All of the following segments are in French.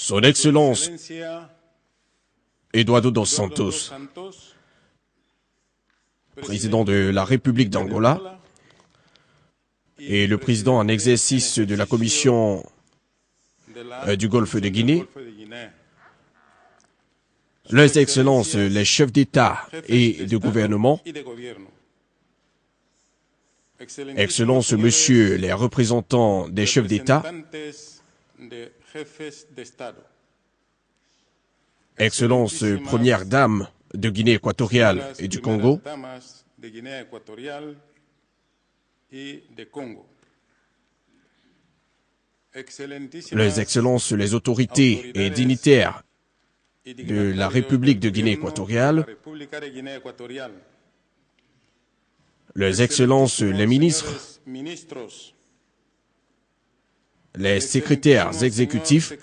Son Excellence Eduardo dos Santos, président de la République d'Angola et le président en exercice de la Commission du Golfe de Guinée, Leurs Excellences les chefs d'État et de gouvernement, Excellences Messieurs les représentants des chefs d'État, Excellences Première Dame de Guinée équatoriale et du Congo, Leurs Excellences les autorités et dignitaires de la République de Guinée équatoriale, Leurs Excellences les ministres, les secrétaires exécutifs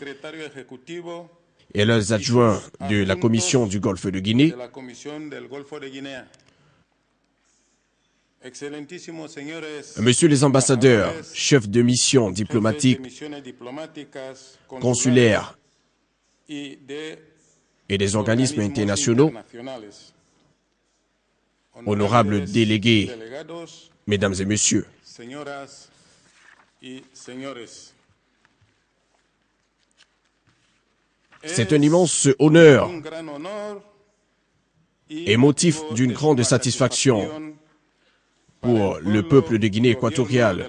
et leurs adjoints de la Commission du Golfe de Guinée, Messieurs les ambassadeurs, chefs de mission diplomatique, consulaires et des organismes internationaux, honorables délégués, Mesdames et Messieurs, c'est un immense honneur et motif d'une grande satisfaction pour le peuple de Guinée équatoriale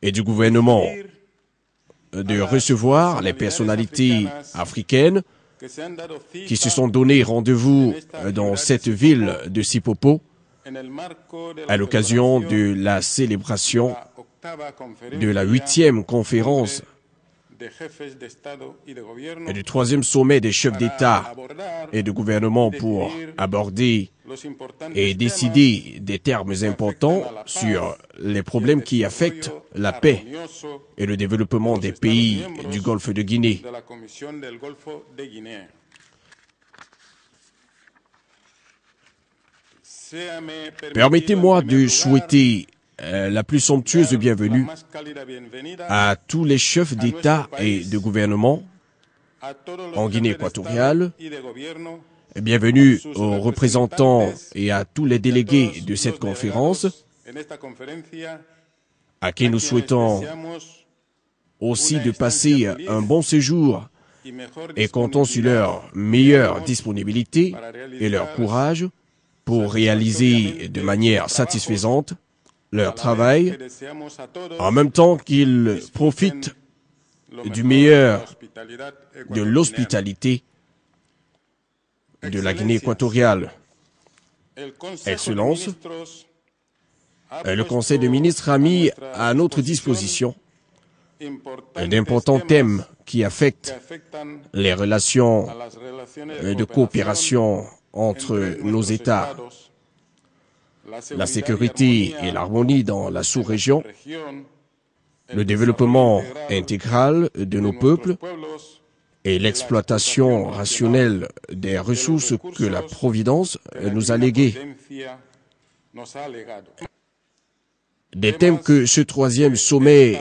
et du gouvernement de recevoir les personnalités africaines qui se sont donné rendez-vous dans cette ville de Sipopo à l'occasion de la célébration de la 8e conférence et du 3e sommet des chefs d'État et de gouvernement pour aborder et décider des termes importants sur les problèmes qui affectent la paix et le développement des pays du Golfe de Guinée. Permettez-moi de souhaiter la plus somptueuse bienvenue à tous les chefs d'État et de gouvernement en Guinée équatoriale. Bienvenue aux représentants et à tous les délégués de cette conférence, à qui nous souhaitons aussi de passer un bon séjour et comptons sur leur meilleure disponibilité et leur courage pour réaliser de manière satisfaisante leur travail, en même temps qu'ils profitent du meilleur de l'hospitalité de la Guinée équatoriale. Excellences, le Conseil des ministres a mis à notre disposition d'importants thèmes qui affectent les relations de coopération entre nos États, la sécurité et l'harmonie dans la sous-région, le développement intégral de nos peuples et l'exploitation rationnelle des ressources que la Providence nous a léguées. Des thèmes que ce 3e sommet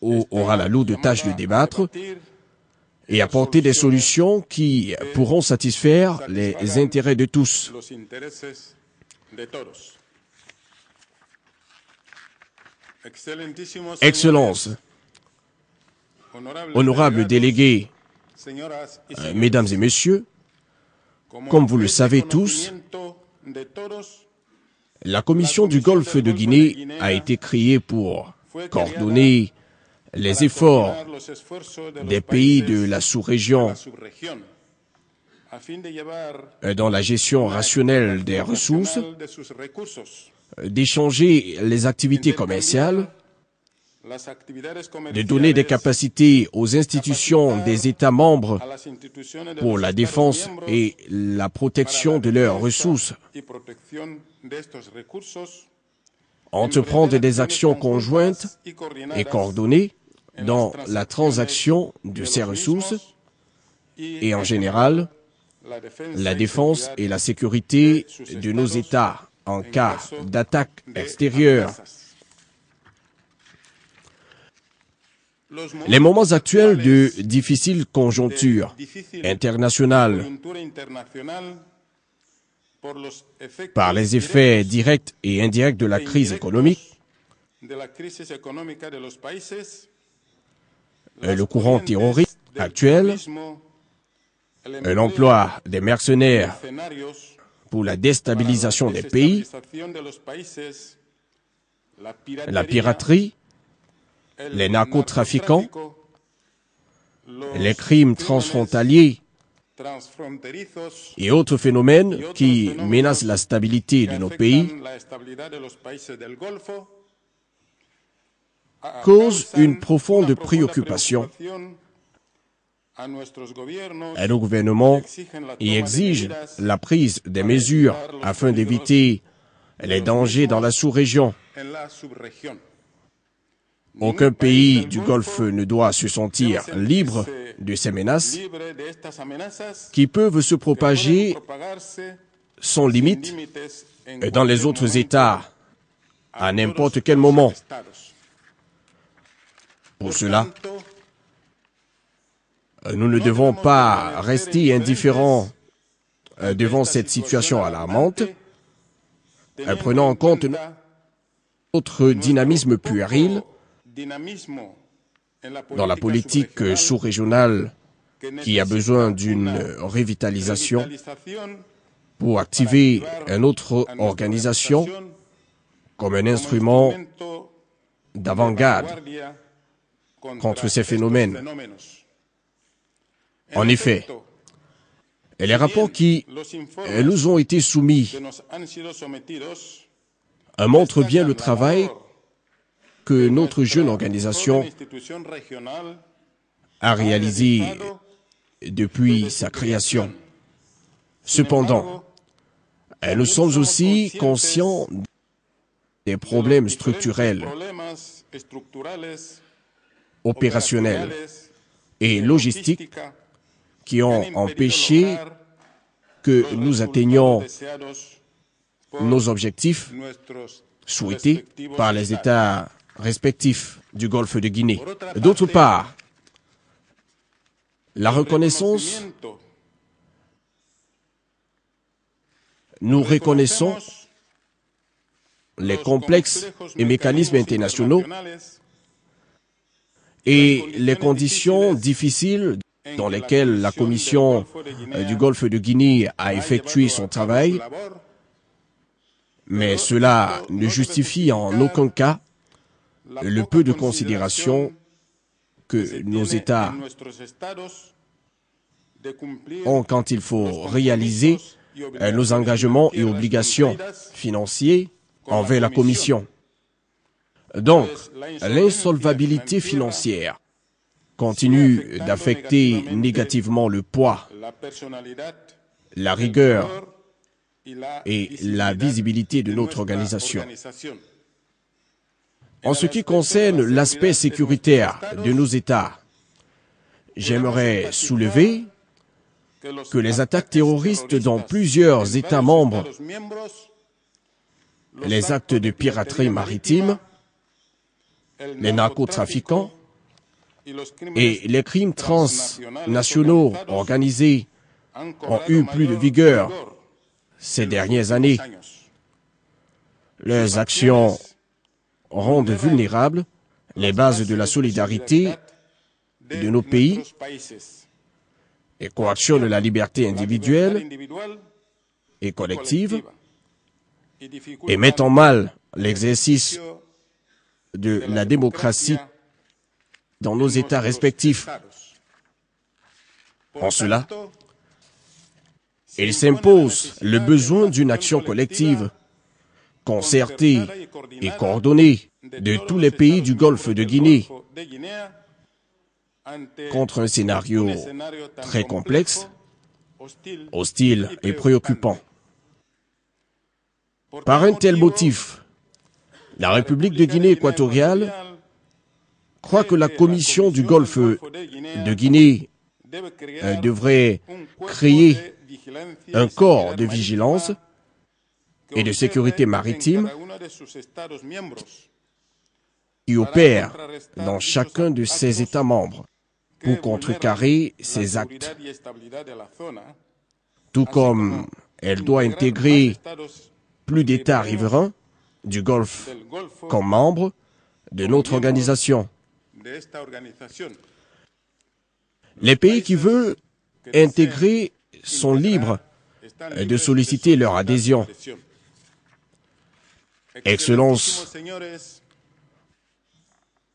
aura la lourde tâche de débattre et apporter des solutions qui pourront satisfaire les intérêts de tous. Excellences, honorables délégués, Mesdames et Messieurs, comme vous le savez tous, la Commission du Golfe de Guinée a été créée pour coordonner les efforts des pays de la sous-région dans la gestion rationnelle des ressources, d'échanger les activités commerciales, de donner des capacités aux institutions des États membres pour la défense et la protection de leurs ressources, entreprendre des actions conjointes et coordonnées dans la transaction de ces ressources et en général la défense et la sécurité de nos États en cas d'attaque extérieure. Les moments actuels de difficile conjoncture internationale par les effets directs et indirects de la crise économique, le courant terroriste actuel, l'emploi des mercenaires pour la déstabilisation des pays, la piraterie, les narcotrafiquants, les crimes transfrontaliers et autres phénomènes qui menacent la stabilité de nos pays causent une profonde préoccupation à nos gouvernements et exigent la prise des mesures afin d'éviter les dangers dans la sous-région. Aucun pays du Golfe ne doit se sentir libre de ces menaces qui peuvent se propager sans limite dans les autres États à n'importe quel moment. Pour cela, nous ne devons pas rester indifférents devant cette situation alarmante, prenant en compte notre dynamisme puéril dans la politique sous-régionale qui a besoin d'une revitalisation pour activer une autre organisation comme un instrument d'avant-garde contre ces phénomènes. En effet, les rapports qui nous ont été soumis montrent bien le travail que notre jeune organisation a réalisé depuis sa création. Cependant, nous sommes aussi conscients des problèmes structurels, opérationnels et logistiques qui ont empêché que nous atteignions nos objectifs souhaités par les États respectifs du Golfe de Guinée. D'autre part, la reconnaissance, nous reconnaissons les complexes et mécanismes internationaux et les conditions difficiles dans lesquelles la Commission du Golfe de Guinée a effectué son travail, mais cela ne justifie en aucun cas le peu de considération que nos États ont quand il faut réaliser nos engagements et obligations financiers envers la Commission. Donc, l'insolvabilité financière continue d'affecter négativement le poids, la rigueur et la visibilité de notre organisation. En ce qui concerne l'aspect sécuritaire de nos États, j'aimerais soulever que les attaques terroristes dans plusieurs États membres, les actes de piraterie maritime, les narcotrafiquants et les crimes transnationaux organisés ont eu plus de vigueur ces dernières années. Leurs actions rendent vulnérables les bases de la solidarité de nos pays et coactionnent la liberté individuelle et collective et mettent en mal l'exercice de la démocratie dans nos États respectifs. En cela, il s'impose le besoin d'une action collective, concertée et coordonnée de tous les pays du Golfe de Guinée contre un scénario très complexe, hostile et préoccupant. Par un tel motif, la République de Guinée équatoriale croit que la Commission du Golfe de Guinée devrait créer un corps de vigilance et de sécurité maritime qui opèrent dans chacun de ses États membres pour contrecarrer ces actes, tout comme elle doit intégrer plus d'États riverains du Golfe comme membres de notre organisation. Les pays qui veulent intégrer sont libres de solliciter leur adhésion. Excellences,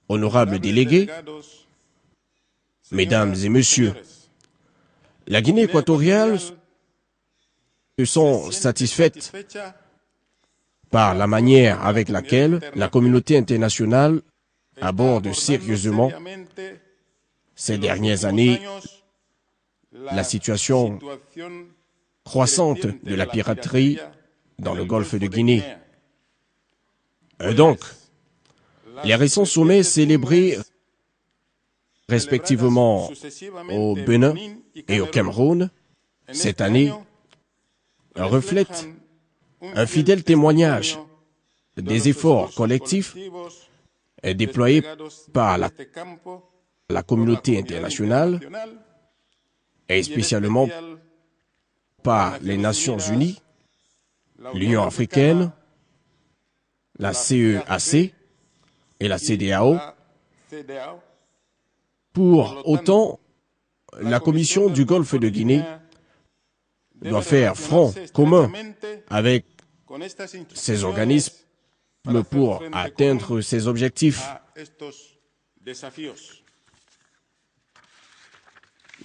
honorables délégués, Mesdames et Messieurs, la Guinée équatoriale se sent satisfaite par la manière avec laquelle la communauté internationale aborde sérieusement ces dernières années la situation croissante de la piraterie dans le golfe de Guinée. Donc, les récents sommets célébrés respectivement au Bénin et au Cameroun cette année reflètent un fidèle témoignage des efforts collectifs déployés par la communauté internationale et spécialement par les Nations Unies, l'Union africaine, la CEAC et la CEDEAO. Pour autant, la Commission du Golfe de Guinée doit faire front commun avec ces organismes pour atteindre ces objectifs.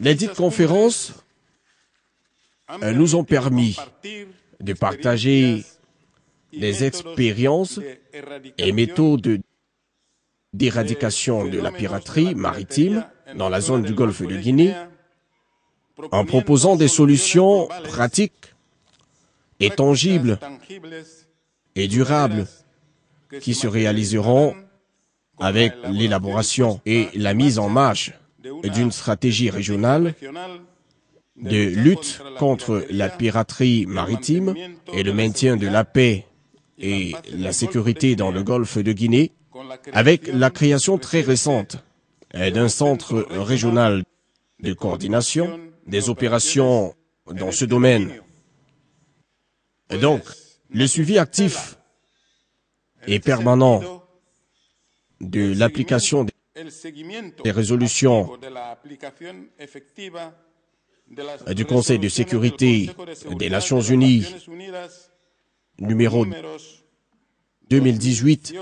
Les dites conférences nous ont permis de partager des expériences et méthodes d'éradication de la piraterie maritime dans la zone du Golfe de Guinée en proposant des solutions pratiques et tangibles et durables qui se réaliseront avec l'élaboration et la mise en marche d'une stratégie régionale de lutte contre la piraterie maritime et le maintien de la paix et la sécurité dans le Golfe de Guinée, avec la création très récente d'un centre régional de coordination des opérations dans ce domaine. Et donc, le suivi actif et permanent de l'application des résolutions du Conseil de sécurité des Nations Unies numéro 2018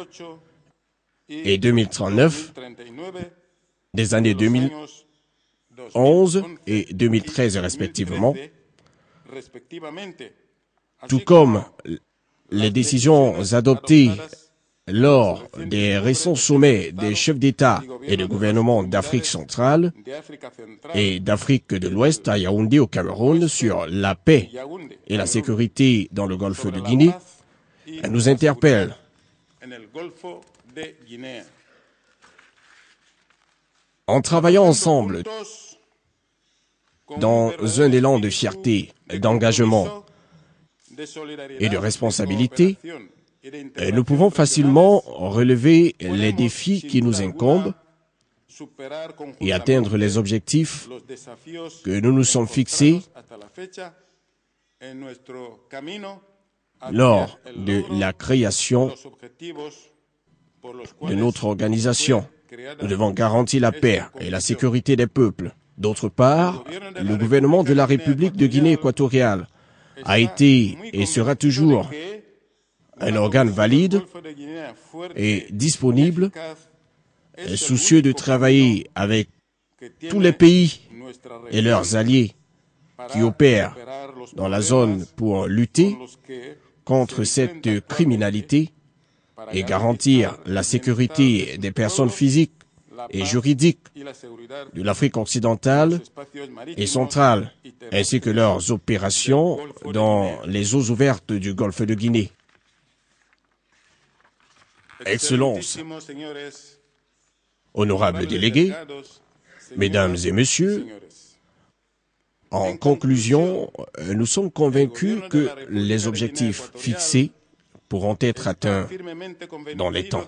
et 2039 des années 2011 et 2013 respectivement, tout comme les décisions adoptées lors des récents sommets des chefs d'État et de gouvernement d'Afrique centrale et d'Afrique de l'Ouest à Yaoundé au Cameroun sur la paix et la sécurité dans le Golfe de Guinée, nous interpellent. En travaillant ensemble dans un élan de fierté, d'engagement et de responsabilité, nous pouvons facilement relever les défis qui nous incombent et atteindre les objectifs que nous nous sommes fixés lors de la création de notre organisation. Nous devons garantir la paix et la sécurité des peuples. D'autre part, le gouvernement de la République de Guinée équatoriale a été et sera toujours un organe valide et disponible, soucieux de travailler avec tous les pays et leurs alliés qui opèrent dans la zone pour lutter contre cette criminalité et garantir la sécurité des personnes physiques et juridiques de l'Afrique occidentale et centrale, ainsi que leurs opérations dans les eaux ouvertes du Golfe de Guinée. Excellences, honorables délégués, Mesdames et Messieurs, en conclusion, nous sommes convaincus que les objectifs fixés pourront être atteints dans les temps.